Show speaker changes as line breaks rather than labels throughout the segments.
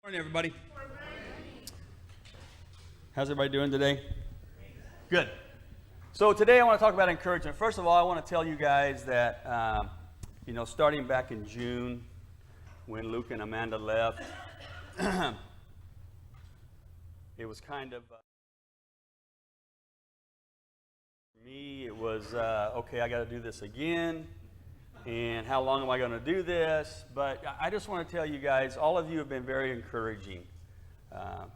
Morning, everybody. How's everybody doing today? Good. So today I want to talk about encouragement. First of all, I want to tell you guys that, starting back in June when Luke and Amanda left, it was kind of, for me, it was, okay, I got to do this again. And how long am I going to do this? But I just want to tell you guys, all of you have been very encouraging.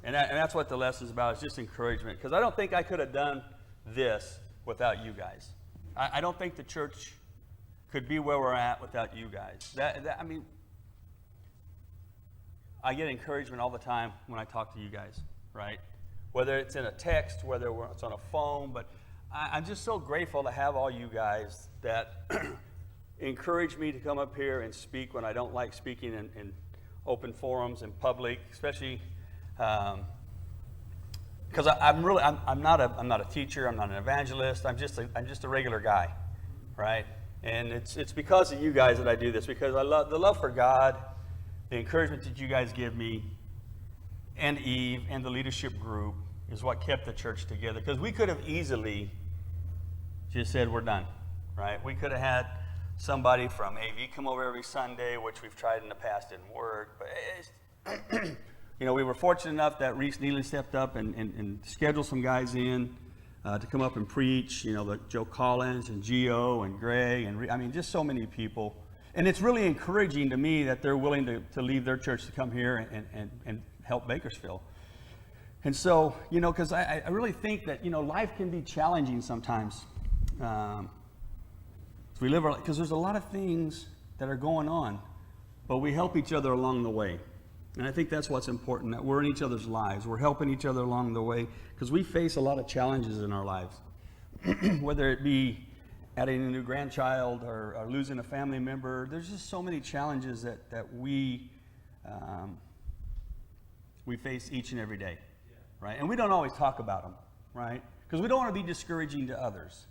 And that's what the lesson's about, is just encouragement. Because I don't think I could have done this without you guys. I don't think the church could be where we're at without you guys. I get encouragement all the time when I talk to you guys, right? Whether it's in a text, whether it's on a phone. But I'm just so grateful to have all you guys that encourage me to come up here and speak when I don't like speaking in open forums in public, especially because I'm not a teacher, I'm not an evangelist, I'm just a regular guy, right? And it's because of you guys that I do this, because I love the love for God, the encouragement that you guys give me, and Eve and the leadership group is what kept the church together. Because we could have easily just said we're done, right? We could have had somebody from AV come over every Sunday, which we've tried in the past, didn't work. But we were fortunate enough that Reese Nealon stepped up and scheduled some guys in to come up and preach. Like Joe Collins and Gio and Greg and just so many people. And it's really encouraging to me that they're willing to leave their church to come here and help Bakersfield. And so, because I really think that life can be challenging sometimes. We live because there's a lot of things that are going on, but we help each other along the way. And I think that's what's important, that we're in each other's lives. We're helping each other along the way because we face a lot of challenges in our lives, whether it be adding a new grandchild or losing a family member. There's just so many challenges that we face each and every day, right? And we don't always talk about them, right? Because we don't want to be discouraging to others.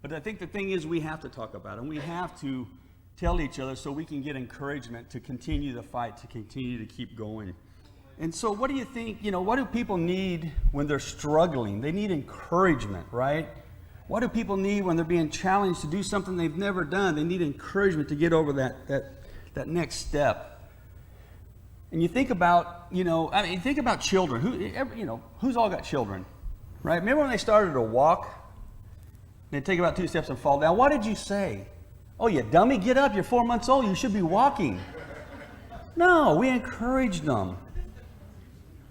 But I think the thing is, we have to talk about it, and we have to tell each other so we can get encouragement to continue the fight, to continue to keep going. And so what do you think, what do people need when they're struggling? They need encouragement, right? What do people need when they're being challenged to do something they've never done? They need encouragement to get over that next step. And you think about, think about children. Who's all got children, right? Remember when they started to walk? They take about 2 steps and fall down. What did you say? Oh, you dummy, get up. You're 4 months old. You should be walking. No, we encourage them.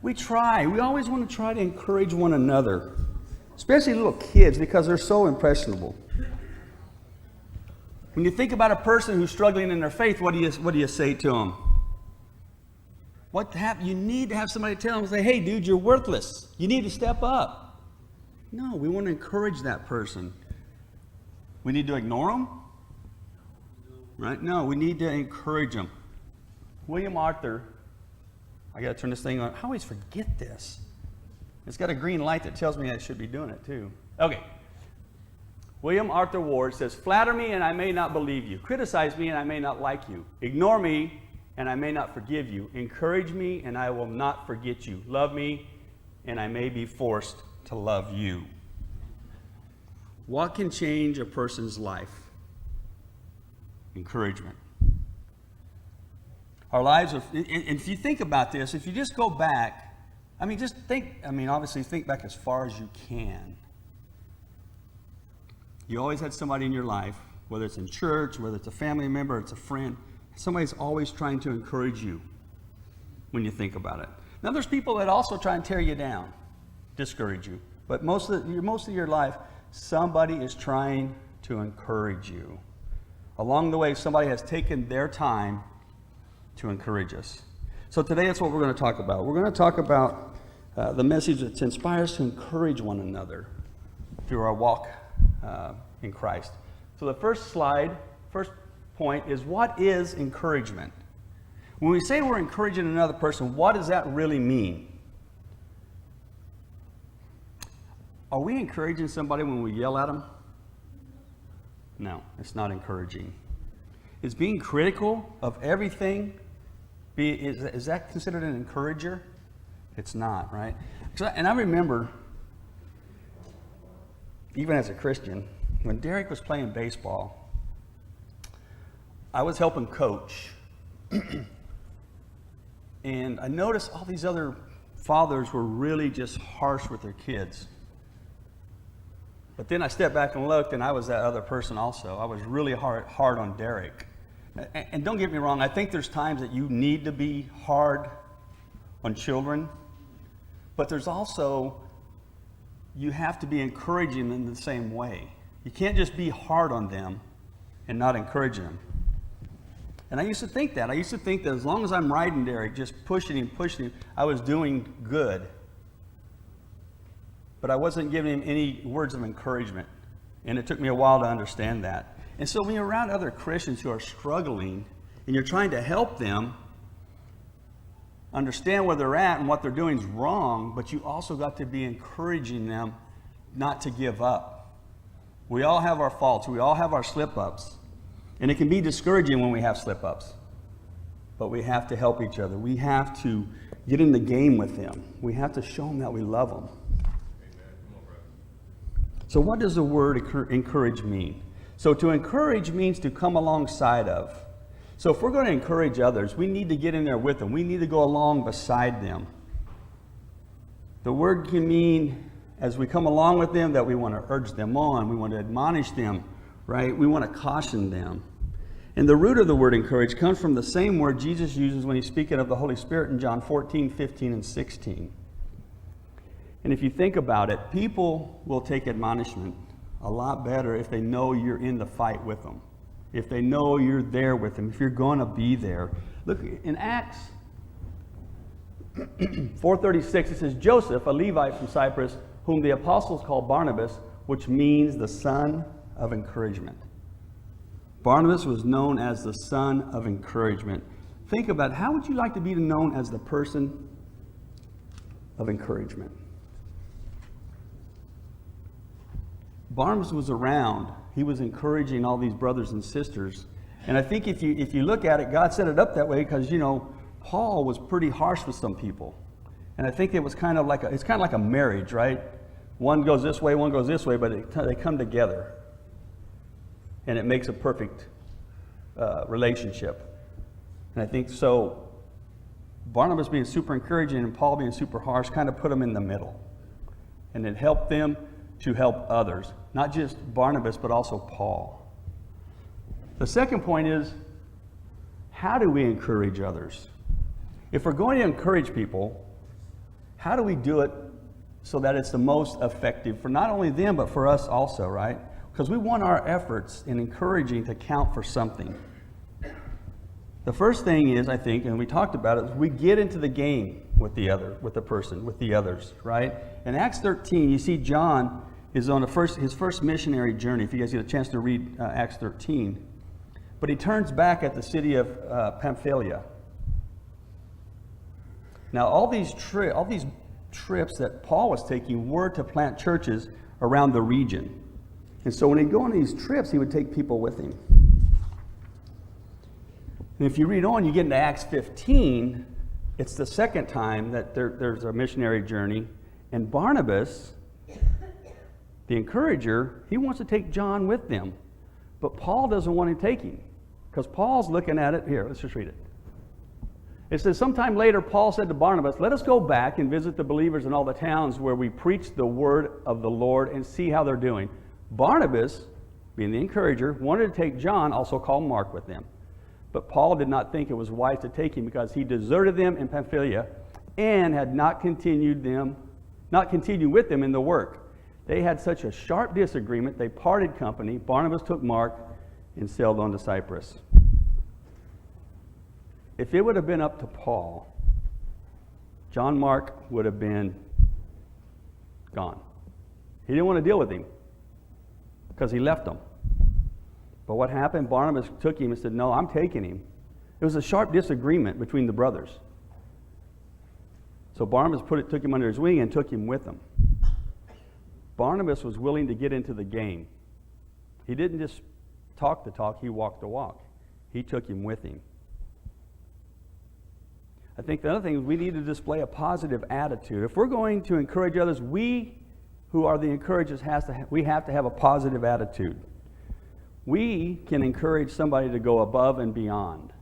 We try. We always want to try to encourage one another, especially little kids, because they're so impressionable. When you think about a person who's struggling in their faith, what do you say to them? You need to have somebody tell them, say, hey, dude, you're worthless. You need to step up. No, we want to encourage that person. We need to ignore them? Right? No, we need to encourage them. William Arthur, I got to turn this thing on. I always forget this. It's got a green light that tells me I should be doing it too. Okay. William Arthur Ward says, flatter me and I may not believe you. Criticize me and I may not like you. Ignore me and I may not forgive you. Encourage me and I will not forget you. Love me and I may be forced to love you. What can change a person's life? Encouragement. Our lives are, and if you think about this, if you just go back, obviously think back as far as you can. You always had somebody in your life, whether it's in church, whether it's a family member, it's a friend, somebody's always trying to encourage you when you think about it. Now there's people that also try and tear you down, discourage you. But most of your life, somebody is trying to encourage you. Along the way, somebody has taken their time to encourage us. So today, that's what we're going to talk about. We're going to talk about the message that inspires us to encourage one another through our walk in Christ. So the first point is, what is encouragement? When we say we're encouraging another person, what does that really mean? Are we encouraging somebody when we yell at them? No, it's not encouraging. It's being critical of everything Is that considered an encourager? It's not, right? And I remember, even as a Christian, when Derek was playing baseball, I was helping coach. And I noticed all these other fathers were really just harsh with their kids. But then I stepped back and looked, and I was that other person also. I was really hard on Derek. And don't get me wrong, I think there's times that you need to be hard on children, but there's also, you have to be encouraging them in the same way. You can't just be hard on them and not encourage them. And I used to think that. I used to think that as long as I'm riding Derek, just pushing him, I was doing good. But I wasn't giving him any words of encouragement. And it took me a while to understand that. And so when you're around other Christians who are struggling and you're trying to help them understand where they're at and what they're doing is wrong, but you also got to be encouraging them not to give up. We all have our faults. We all have our slip-ups. And it can be discouraging when we have slip-ups. But we have to help each other. We have to get in the game with them. We have to show them that we love them. So what does the word encourage mean? So to encourage means to come alongside of. So if we're going to encourage others, we need to get in there with them. We need to go along beside them. The word can mean, as we come along with them, that we want to urge them on. We want to admonish them, right? We want to caution them. And the root of the word encourage comes from the same word Jesus uses when he's speaking of the Holy Spirit in John 14, 15, and 16. And if you think about it, people will take admonishment a lot better if they know you're in the fight with them. If they know you're there with them, if you're going to be there. Look, in Acts 4:36, it says, Joseph, a Levite from Cyprus, whom the apostles called Barnabas, which means the son of encouragement. Barnabas was known as the son of encouragement. Think about, how would you like to be known as the person of encouragement? Barnabas was around. He was encouraging all these brothers and sisters. And I think if you look at it, God set it up that way because, Paul was pretty harsh with some people. And I think it was kind of like a marriage, right? One goes this way, one goes this way, but they come together. And it makes a perfect relationship. And I think so, Barnabas being super encouraging and Paul being super harsh kind of put them in the middle. And it helped them to help others. Not just Barnabas, but also Paul. The second point is, how do we encourage others? If we're going to encourage people, how do we do it so that it's the most effective for not only them, but for us also, right? Because we want our efforts in encouraging to count for something. The first thing is, I think, and we talked about it, is we get into the game with the others, right? In Acts 13, you see John is on his first missionary journey, if you guys get a chance to read Acts 13. But he turns back at the city of Pamphylia. Now, all these trips that Paul was taking were to plant churches around the region. And so when he'd go on these trips, he would take people with him. And if you read on, you get into Acts 15, it's the second time that there's a missionary journey. And Barnabas, the encourager, he wants to take John with them. But Paul doesn't want to take him. Because Paul's looking at it. Here, let's just read it. It says, sometime later, Paul said to Barnabas, let us go back and visit the believers in all the towns where we preach the word of the Lord and see how they're doing. Barnabas, being the encourager, wanted to take John, also called Mark, with them. But Paul did not think it was wise to take him because he deserted them in Pamphylia and had not continued with them in the work. They had such a sharp disagreement, they parted company. Barnabas took Mark and sailed on to Cyprus. If it would have been up to Paul, John Mark would have been gone. He didn't want to deal with him because he left him. But what happened? Barnabas took him and said, no, I'm taking him. It was a sharp disagreement between the brothers. So Barnabas took him under his wing and took him with him. Barnabas was willing to get into the game. He didn't just talk the talk, he walked the walk. He took him with him. I think the other thing is we need to display a positive attitude. If we're going to encourage others, we who are the encouragers we have to have a positive attitude. We can encourage somebody to go above and beyond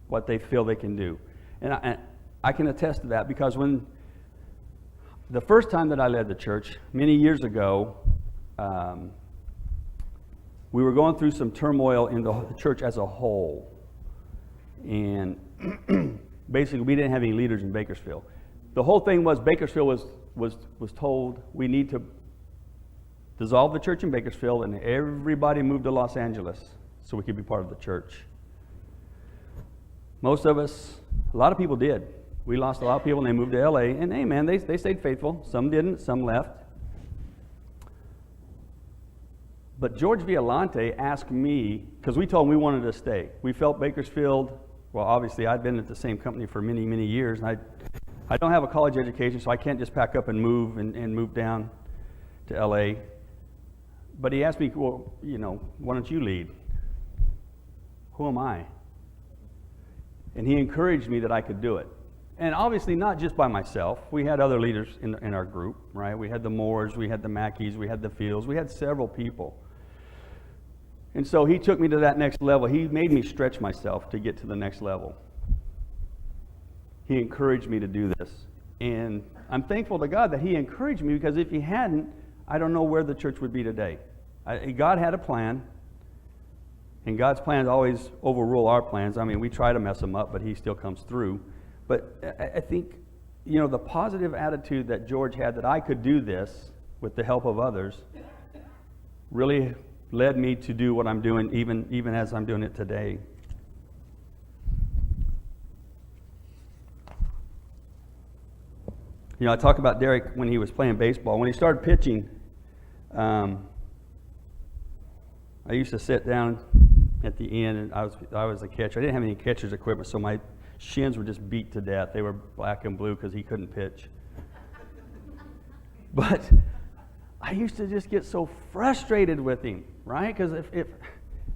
what they feel they can do. And I can attest to that, because when the first time that I led the church, many years ago, we were going through some turmoil in the church as a whole. And basically, we didn't have any leaders in Bakersfield. The whole thing was Bakersfield was told we need to dissolve the church in Bakersfield, and everybody moved to Los Angeles so we could be part of the church. Most of us, a lot of people did. We lost a lot of people, and they moved to LA. And hey, man, they stayed faithful. Some didn't, some left. But George Violante asked me, because we told him we wanted to stay. We felt Bakersfield, well, obviously I'd been at the same company for many, many years, and I don't have a college education, so I can't just pack up and move down to LA. But he asked me, well, why don't you lead? Who am I? And he encouraged me that I could do it. And obviously not just by myself. We had other leaders in our group, right? We had the Moores, we had the Mackeys, we had the Fields, we had several people. And so he took me to that next level. He made me stretch myself to get to the next level. He encouraged me to do this. And I'm thankful to God that he encouraged me, because if he hadn't, I don't know where the church would be today. God had a plan, and God's plans always overrule our plans. I mean, we try to mess them up, but he still comes through. But I think, the positive attitude that George had, that I could do this with the help of others, really led me to do what I'm doing, even as I'm doing it today. I talk about Derek when he was playing baseball. When he started pitching, I used to sit down at the end, and I was a catcher. I didn't have any catcher's equipment, so my shins were just beat to death. They were black and blue because he couldn't pitch. But I used to just get so frustrated with him, right? Because if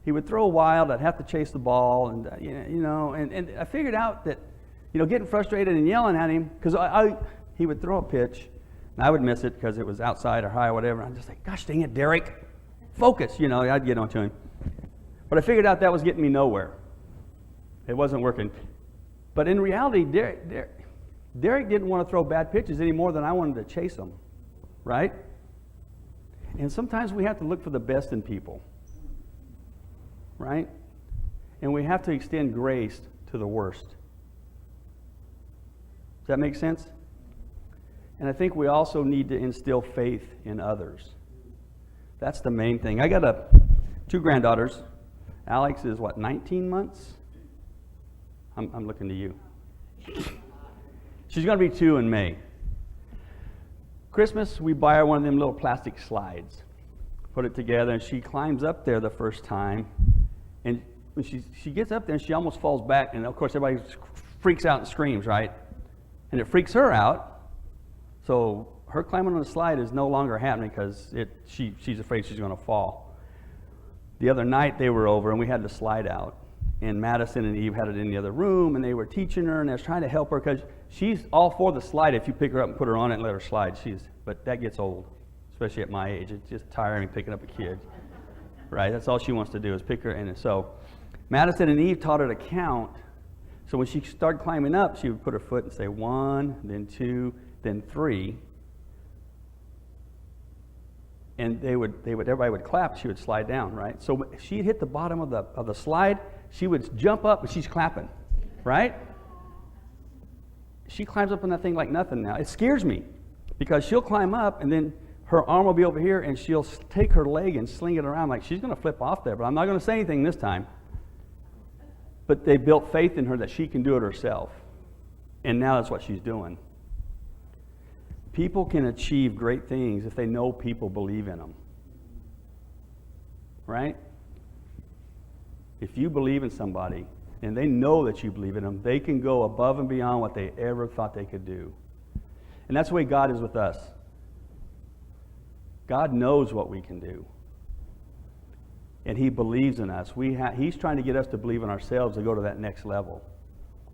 he would throw a wild, I'd have to chase the ball, and and I figured out that getting frustrated and yelling at him, because he would throw a pitch, and I would miss it because it was outside or high or whatever. I'm just like, gosh dang it, Derek, focus. I'd get onto him. But I figured out that was getting me nowhere. It wasn't working. But in reality, Derek didn't want to throw bad pitches any more than I wanted to chase them, right? And sometimes we have to look for the best in people, right? And we have to extend grace to the worst. Does that make sense? And I think we also need to instill faith in others. That's the main thing. I got 2 granddaughters. Alex is 19 months? I'm looking to you. She's going to be 2 in May. Christmas, we buy her one of them little plastic slides. Put it together, and she climbs up there the first time. And when she gets up there, and she almost falls back. And, of course, everybody freaks out and screams, right? And it freaks her out. So her climbing on the slide is no longer happening because she's afraid she's going to fall. The other night, they were over, and we had the slide out. And Madison and Eve had it in the other room, and they were teaching her, and they was trying to help her because she's all for the slide if you pick her up and put her on it and let her slide. But that gets old, especially at my age. It's just tiring picking up a kid, right? That's all she wants to do is pick her. And so Madison and Eve taught her to count. So when she started climbing up, she would put her foot and say 1, then 2, then 3. And everybody would clap. She would slide down, right? So if she hit the bottom of the slide, she would jump up, and she's clapping, right? She climbs up on that thing like nothing now. It scares me because she'll climb up, and then her arm will be over here, and she'll take her leg and sling it around like she's going to flip off there. But I'm not going to say anything this time. But they built faith in her that she can do it herself. And now that's what she's doing. People can achieve great things if they know people believe in them. Right? If you believe in somebody and they know that you believe in them, they can go above and beyond what they ever thought they could do. And that's the way God is with us. God knows what we can do. And he believes in us. He's trying to get us to believe in ourselves to go to that next level.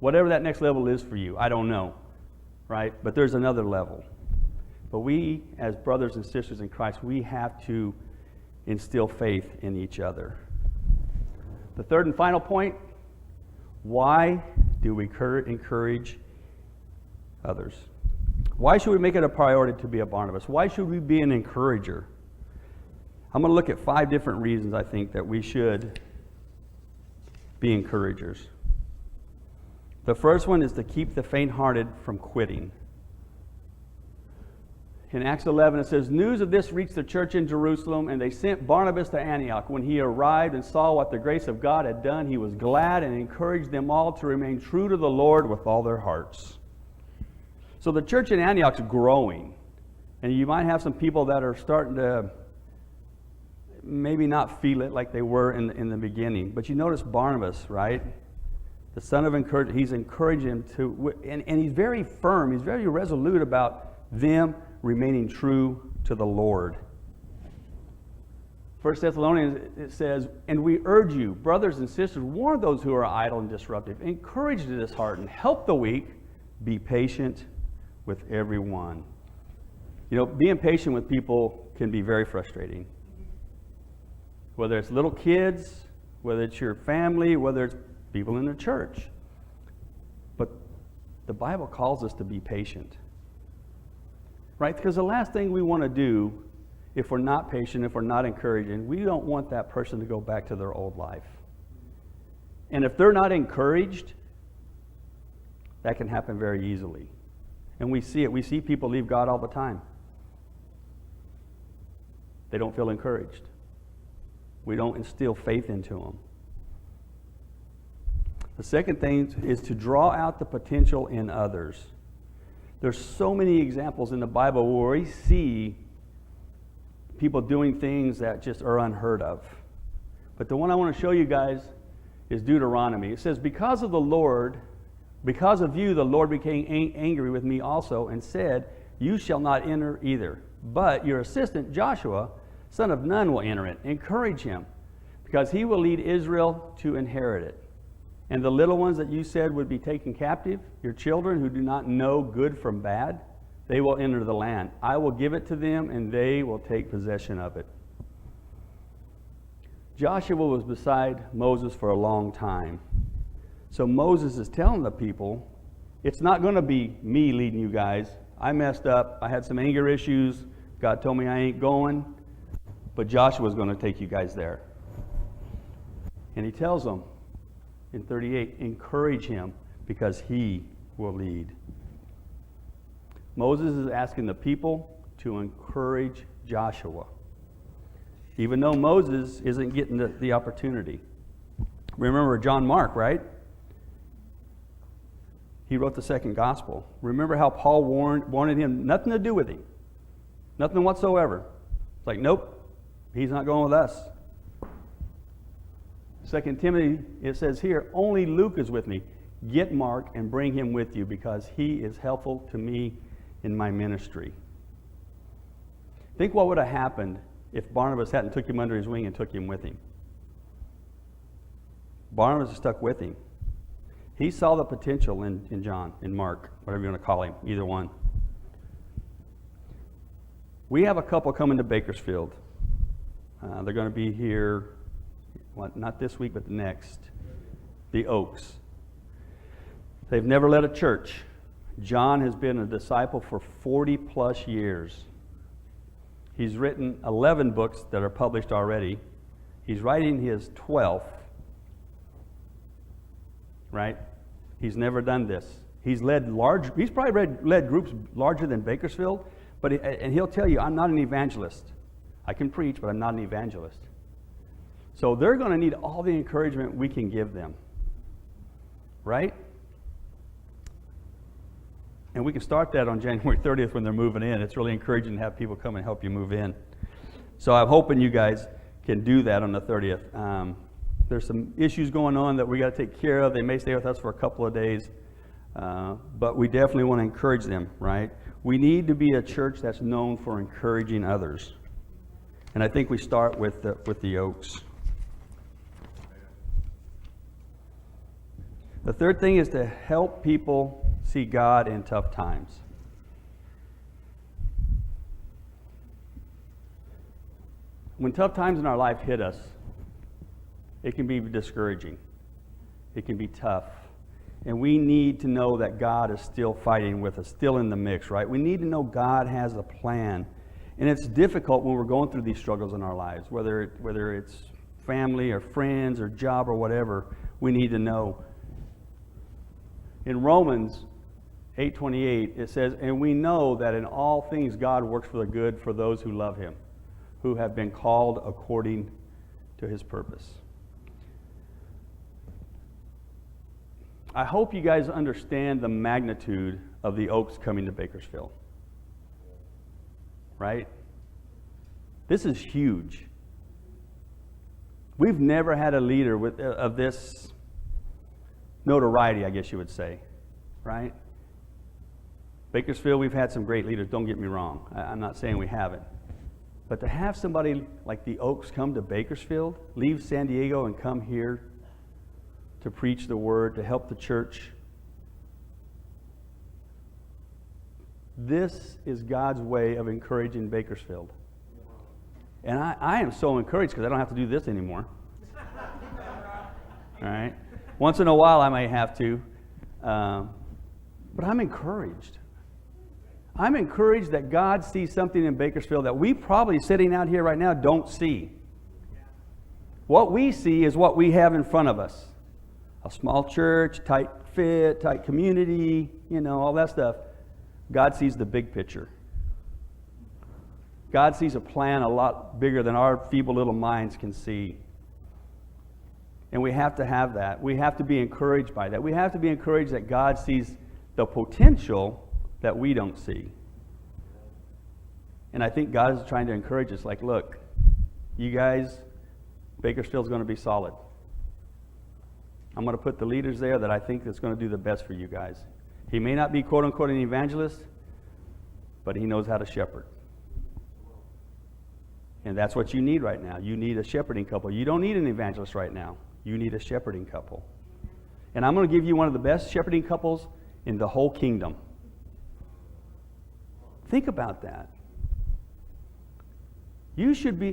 Whatever that next level is for you, I don't know, right? But there's another level. But we, as brothers and sisters in Christ, we have to instill faith in each other. The third and final point, why do we encourage others? Why should we make it a priority to be a Barnabas? Why should we be an encourager? I'm going to look at 5 different reasons I think that we should be encouragers. The first one is to keep the faint-hearted from quitting. In Acts 11 it says, news of this reached the church in Jerusalem, and they sent Barnabas to Antioch. When he arrived and saw what the grace of God had done, he was glad and encouraged them all to remain true to the Lord with all their hearts. So the church in Antioch is growing, and you might have some people that are starting to maybe not feel it like they were in the beginning. But you notice Barnabas, right? The son of encouragement, he's encouraging him to, and he's very firm, he's very resolute about them remaining true to the Lord. 1 Thessalonians, it says, and we urge you, brothers and sisters, warn those who are idle and disruptive, encourage the disheartened, help the weak, be patient with everyone. You know, being patient with people can be very frustrating. Whether it's little kids, whether it's your family, whether it's people in the church. But the Bible calls us to be patient. Right? Because the last thing we want to do, if we're not patient, if we're not encouraging, we don't want that person to go back to their old life. And if they're not encouraged, that can happen very easily. And we see it. We see people leave God all the time. They don't feel encouraged. We don't instill faith into them. The second thing is to draw out the potential in others. There's so many examples in the Bible where we see people doing things that just are unheard of. But the one I want to show you guys is Deuteronomy. It says, because of you, the Lord became angry with me also and said, you shall not enter either. But your assistant Joshua, son of Nun, will enter it. Encourage him, because he will lead Israel to inherit it. And the little ones that you said would be taken captive, your children who do not know good from bad, they will enter the land. I will give it to them, and they will take possession of it. Joshua was beside Moses for a long time. So Moses is telling the people, it's not going to be me leading you guys. I messed up. I had some anger issues. God told me I ain't going. But Joshua's going to take you guys there. And he tells them in 38, encourage him because he will lead. Moses is asking the people to encourage Joshua, even though Moses isn't getting the opportunity. Remember John Mark, right? He wrote the second gospel. Remember how Paul wanted him nothing to do with him. Nothing whatsoever. It's like, nope, he's not going with us. 2 Timothy, it says here, only Luke is with me. Get Mark and bring him with you because he is helpful to me in my ministry. Think what would have happened if Barnabas hadn't took him under his wing and took him with him. Barnabas stuck with him. He saw the potential in John, in Mark, whatever you want to call him, either one. We have a couple coming to Bakersfield. They're going to be here, not this week, but the next. The Oaks. They've never led a church. John has been a disciple for 40 plus years. He's written 11 books that are published already. He's writing his 12th. Right? He's never done this. He's probably led groups larger than Bakersfield, and he'll tell you, I'm not an evangelist. I can preach, but I'm not an evangelist. So they're going to need all the encouragement we can give them. Right? And we can start that on January 30th when they're moving in. It's really encouraging to have people come and help you move in. So I'm hoping you guys can do that on the 30th. There's some issues going on that we got to take care of. They may stay with us for a couple of days, but we definitely want to encourage them, right? We need to be a church that's known for encouraging others. And I think we start with the Oaks. The third thing is to help people see God in tough times. When tough times in our life hit us, it can be discouraging. It can be tough. And we need to know that God is still fighting with us, still in the mix, right? We need to know God has a plan. And it's difficult when we're going through these struggles in our lives, whether it's family or friends or job or whatever, we need to know. In Romans 8:28, it says, "And we know that in all things God works for the good for those who love him, who have been called according to his purpose." I hope you guys understand the magnitude of the Oaks coming to Bakersfield. Right? This is huge. We've never had a leader of this notoriety, I guess you would say. Right? Bakersfield, we've had some great leaders, don't get me wrong. I'm not saying we haven't. But to have somebody like the Oaks come to Bakersfield, leave San Diego and come here to preach the word, to help the church, this is God's way of encouraging Bakersfield. And I am so encouraged because I don't have to do this anymore. All right? Once in a while I may have to, but I'm encouraged. I'm encouraged that God sees something in Bakersfield that we probably sitting out here right now don't see. What we see is what we have in front of us. A small church, tight fit, tight community, all that stuff. God sees the big picture. God sees a plan a lot bigger than our feeble little minds can see. And we have to have that. We have to be encouraged by that. We have to be encouraged that God sees the potential that we don't see. And I think God is trying to encourage us, like, look, you guys, Bakersfield's going to be solid. I'm going to put the leaders there that I think is going to do the best for you guys. He may not be, quote unquote, an evangelist, but he knows how to shepherd. And that's what you need right now. You need a shepherding couple. You don't need an evangelist right now. You need a shepherding couple. And I'm going to give you one of the best shepherding couples in the whole kingdom. Think about that.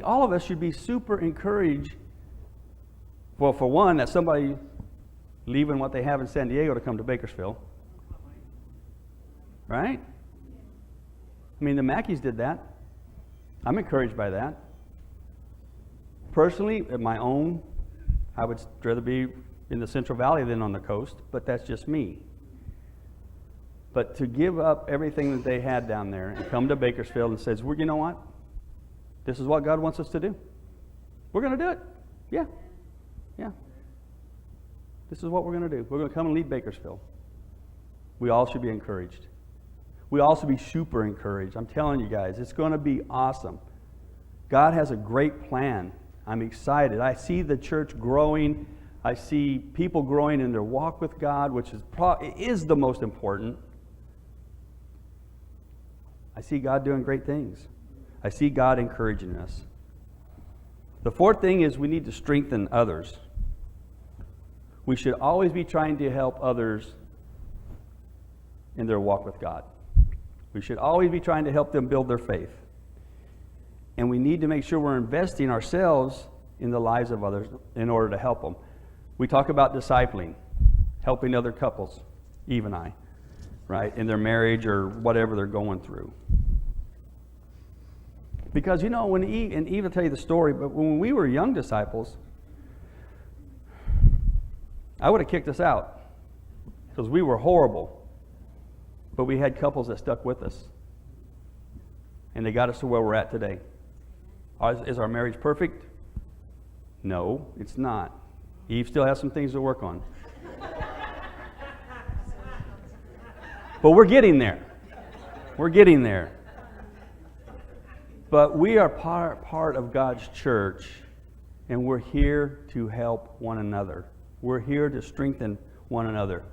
All of us should be super encouraged. Well, for one, that somebody leaving what they have in San Diego to come to Bakersfield. Right? I mean, the Mackeys did that. I'm encouraged by that. Personally, at my own, I would rather be in the Central Valley than on the coast, but that's just me. But to give up everything that they had down there and come to Bakersfield and says, well, you know what? This is what God wants us to do. We're going to do it. Yeah. This is what we're going to do. We're going to come and lead Bakersfield. We all should be encouraged. We all should be super encouraged. I'm telling you guys, it's going to be awesome. God has a great plan. I'm excited. I see the church growing. I see people growing in their walk with God, which is the most important. I see God doing great things. I see God encouraging us. The fourth thing is we need to strengthen others. We should always be trying to help others in their walk with God. We should always be trying to help them build their faith. And we need to make sure we're investing ourselves in the lives of others in order to help them. We talk about discipling, helping other couples, Eve and I, right, in their marriage or whatever they're going through. Because, when Eve will tell you the story, but when we were young disciples, I would have kicked us out because we were horrible. But we had couples that stuck with us. And they got us to where we're at today. Is our marriage perfect? No, it's not. Eve still has some things to work on. But we're getting there. We're getting there. But we are part of God's church, and we're here to help one another. We're here to strengthen one another.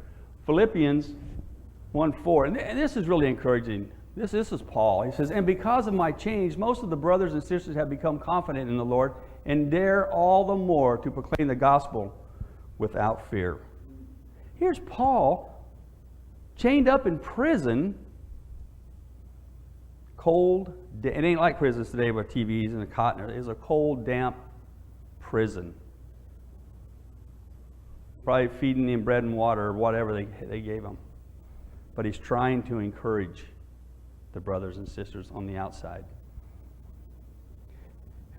Philippians 1:4, and this is really encouraging. This is Paul. He says, and because of my change, most of the brothers and sisters have become confident in the Lord and dare all the more to proclaim the gospel without fear. Here's Paul, chained up in prison, cold. It ain't like prisons today with TVs and a cot. It's a cold, damp prison. Probably feeding him bread and water or whatever they gave him. But he's trying to encourage the brothers and sisters on the outside.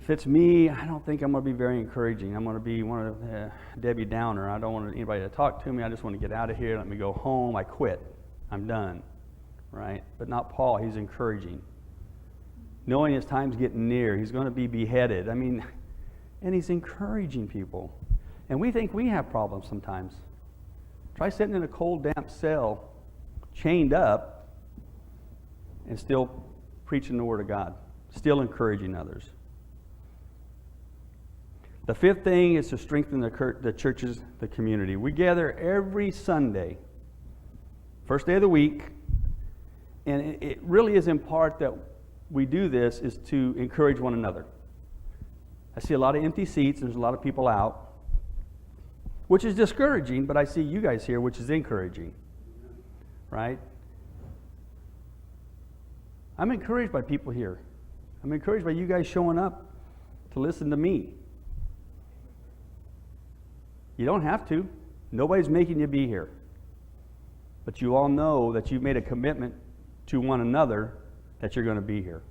If it's me, I don't think I'm going to be very encouraging. I'm going to be one of Debbie Downer. I don't want anybody to talk to me. I just want to get out of here. Let me go home. I quit. I'm done. Right? But not Paul. He's encouraging. Knowing his time's getting near. He's going to be beheaded. I mean, and he's encouraging people. And we think we have problems sometimes. Try sitting in a cold, damp cell, chained up, and still preaching the Word of God. Still encouraging others. The fifth thing is to strengthen the churches, the community. We gather every Sunday, first day of the week, and it really is in part that we do this is to encourage one another. I see a lot of empty seats, there's a lot of people out, which is discouraging, but I see you guys here, which is encouraging, right? I'm encouraged by people here. I'm encouraged by you guys showing up to listen to me. You don't have to. Nobody's making you be here. But you all know that you've made a commitment to one another that you're going to be here.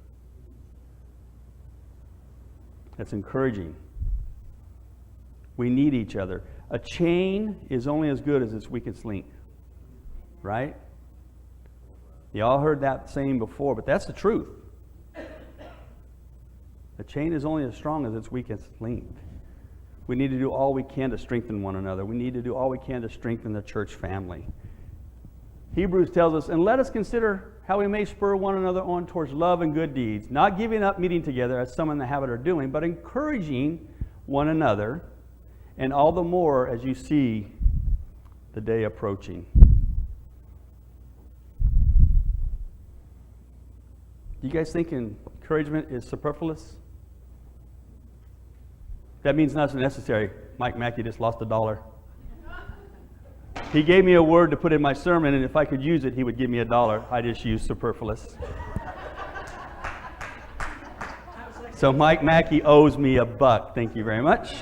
That's encouraging. We need each other. A chain is only as good as its weakest link. Right? You all heard that saying before, but that's the truth. The chain is only as strong as its weakest link. We need to do all we can to strengthen one another. We need to do all we can to strengthen the church family. Hebrews tells us, and let us consider how we may spur one another on towards love and good deeds, not giving up meeting together as some in the habit are doing, but encouraging one another, and all the more as you see the day approaching. Do you guys think encouragement is superfluous? That means nothing necessary. Mike Mackey just lost $1. He gave me a word to put in my sermon, and if I could use it, he would give me $1. I just used superfluous. So Mike Mackey owes me $1. Thank you very much.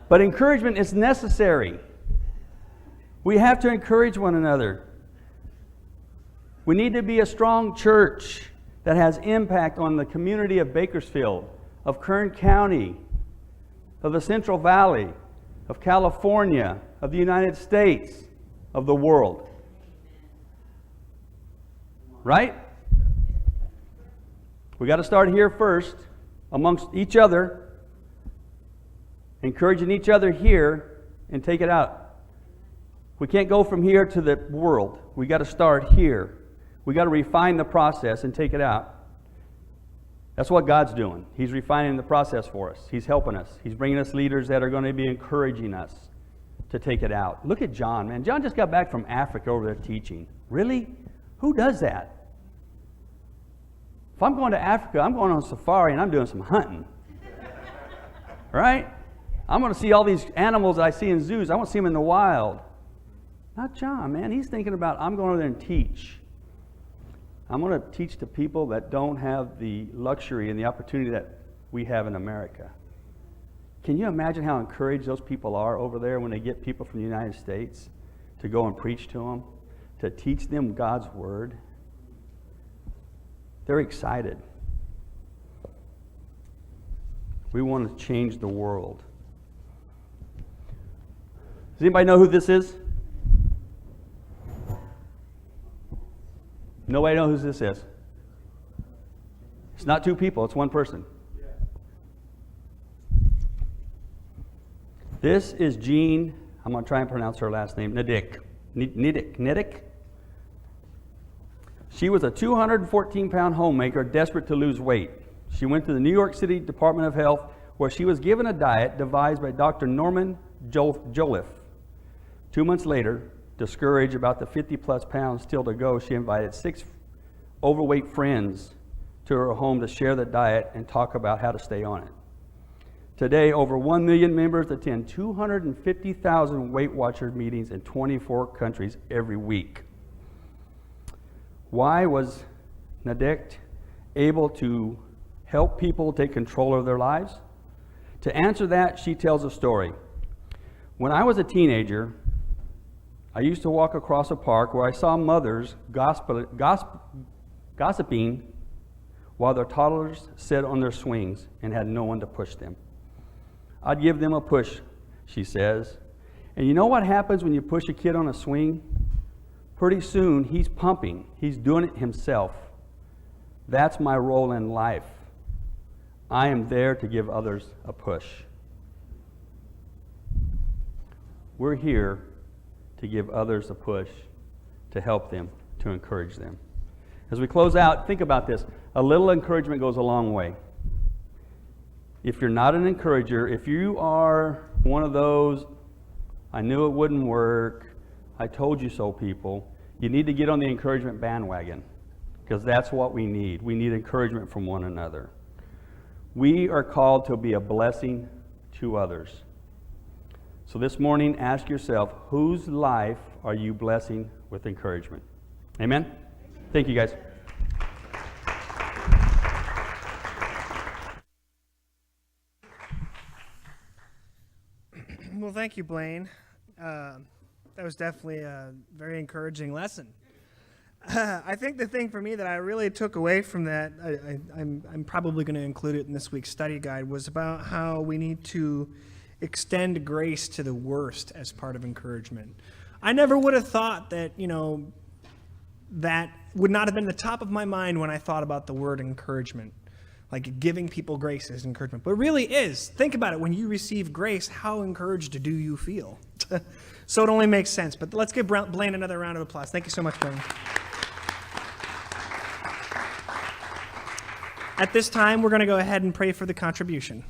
But encouragement is necessary. We have to encourage one another. We need to be a strong church that has impact on the community of Bakersfield, of Kern County, of the Central Valley, of California, of the United States, of the world. Right? We got to start here first, amongst each other, encouraging each other here, and take it out. We can't go from here to the world. We got to start here. We got to refine the process and take it out. That's what God's doing. He's refining the process for us. He's helping us. He's bringing us leaders that are going to be encouraging us to take it out. Look at John, man. John just got back from Africa over there teaching. Really? Who does that? If I'm going to Africa, I'm going on safari and I'm doing some hunting. Right? I'm going to see all these animals that I see in zoos. I want to see them in the wild. Not John, man. He's thinking about, I'm going over there and teach. I'm going to teach to people that don't have the luxury and the opportunity that we have in America. Can you imagine how encouraged those people are over there when they get people from the United States to go and preach to them, to teach them God's Word? They're excited. We want to change the world. Does anybody know who this is? Nobody knows who this is. It's not two people, it's one person. This is Jean, I'm going to try and pronounce her last name, Niddick. She was a 214-pound homemaker desperate to lose weight. She went to the New York City Department of Health, where she was given a diet devised by Dr. Norman Joliffe. 2 months later, discouraged about the 50-plus pounds still to go, she invited 6 overweight friends to her home to share the diet and talk about how to stay on it. Today, over 1 million members attend 250,000 Weight Watcher meetings in 24 countries every week. Why was Nadect able to help people take control of their lives? To answer that, she tells a story. When I was a teenager, I used to walk across a park where I saw mothers gossiping while their toddlers sat on their swings and had no one to push them. I'd give them a push, she says. And you know what happens when you push a kid on a swing? Pretty soon, he's pumping. He's doing it himself. That's my role in life. I am there to give others a push. We're here to give others a push, to help them, to encourage them. As we close out, think about this. A little encouragement goes a long way. If you're not an encourager, if you are one of those, I knew it wouldn't work, I told you so people, you need to get on the encouragement bandwagon, because that's what we need. We need encouragement from one another. We are called to be a blessing to others. So this morning, ask yourself, whose life are you blessing with encouragement? Amen? Thank you, guys.
Well, thank you, Blaine. That was definitely a very encouraging lesson. I think the thing for me that I really took away from that, I'm probably going to include it in this week's study guide, was about how we need to extend grace to the worst as part of encouragement. I never would have thought that, that would not have been the top of my mind when I thought about the word encouragement. Like giving people grace is encouragement. But it really is. Think about it. When you receive grace, how encouraged do you feel? So it only makes sense. But let's give Blaine another round of applause. Thank you so much, Blaine. At this time, we're going to go ahead and pray for the contribution.